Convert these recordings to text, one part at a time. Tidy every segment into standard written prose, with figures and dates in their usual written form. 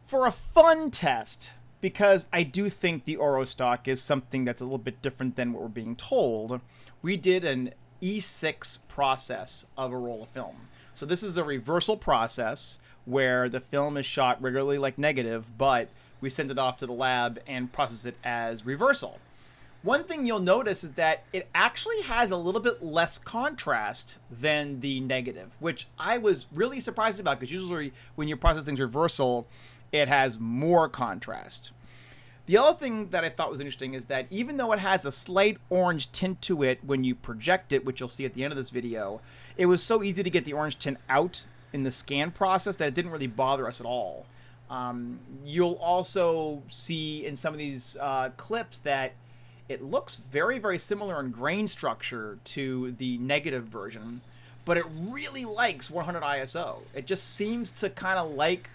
For a fun test, because I do think the ORWO stock is something that's a little bit different than what we're being told, we did an E6 process of a roll of film. So this is a reversal process where the film is shot regularly like negative, but we send it off to the lab and process it as reversal. One thing you'll notice is that it actually has a little bit less contrast than the negative, which I was really surprised about, because usually when you process things reversal, it has more contrast. The other thing that I thought was interesting is that even though it has a slight orange tint to it when you project it, which you'll see at the end of this video, it was so easy to get the orange tint out in the scan process that it didn't really bother us at all. You'll also see in some of these clips that it looks very, very similar in grain structure to the negative version, but it really likes 100 ISO. It just seems to kind of like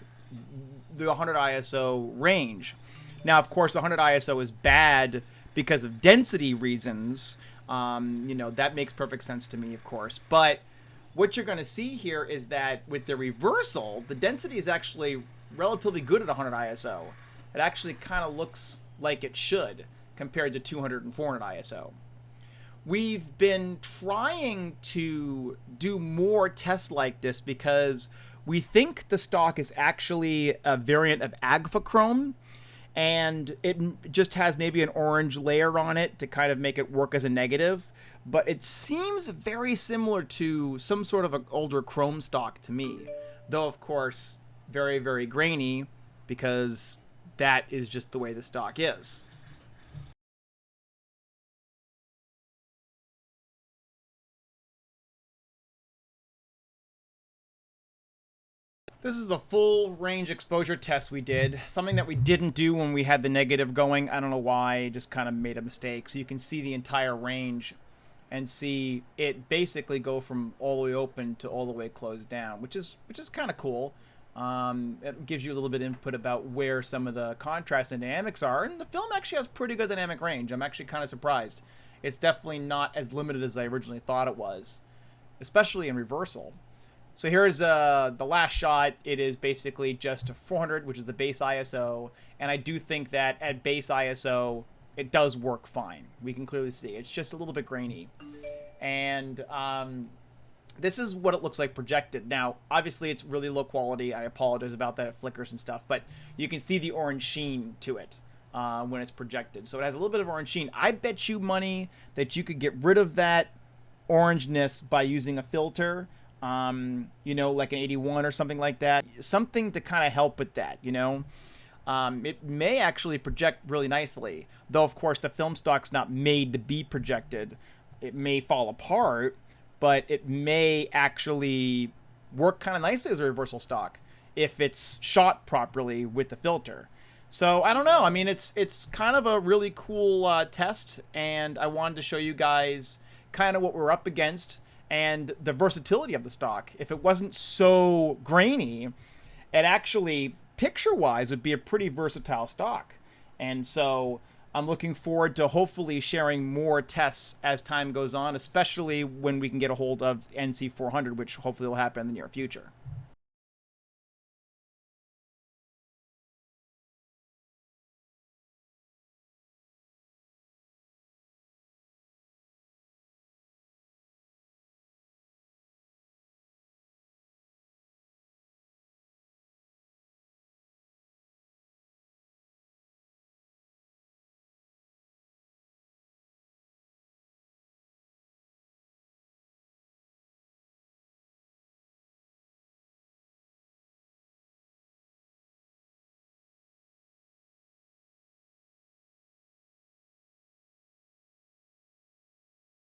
the 100 ISO range. Now, of course, the 100 ISO is bad because of density reasons. You know, that makes perfect sense to me, of course. But what you're going to see here is that with the reversal, the density is actually relatively good at 100 ISO. It actually kind of looks like it should compared to 200 and 400 ISO. We've been trying to do more tests like this because we think the stock is actually a variant of agfachrome, and it just has maybe an orange layer on it to kind of make it work as a negative, but it seems very similar to some sort of an older chrome stock to me, though of course very, very grainy, because that is just the way the stock is. This is the full range exposure test we did, something that we didn't do when we had the negative going. I don't know why, just kind of made a mistake. So you can see the entire range and see it basically go from all the way open to all the way closed down, which is kind of cool. It gives you a little bit of input about where some of the contrast and dynamics are, and the film actually has pretty good dynamic range. I'm actually kind of surprised. It's definitely not as limited as I originally thought it was, especially in reversal. So here's the last shot. It is basically just a 400, which is the base ISO, and I do think that at base ISO, it does work fine. We can clearly see it's just a little bit grainy. And this is what it looks like projected. Now, obviously, it's really low quality. I apologize about that. It flickers and stuff, but you can see the orange sheen to it when it's projected. So it has a little bit of orange sheen. I bet you money that you could get rid of that orangeness by using a filter. You know, like an 81 or something like that. Something to kind of help with that, you know. It may actually project really nicely, though, of course, the film stock's not made to be projected. It may fall apart, but it may actually work kind of nicely as a reversal stock if it's shot properly with the filter. So, I don't know. I mean, it's kind of a really cool test, and I wanted to show you guys kind of what we're up against and the versatility of the stock. If it wasn't so grainy, it actually, picture-wise, would be a pretty versatile stock. And so I'm looking forward to hopefully sharing more tests as time goes on, especially when we can get a hold of NC400, which hopefully will happen in the near future.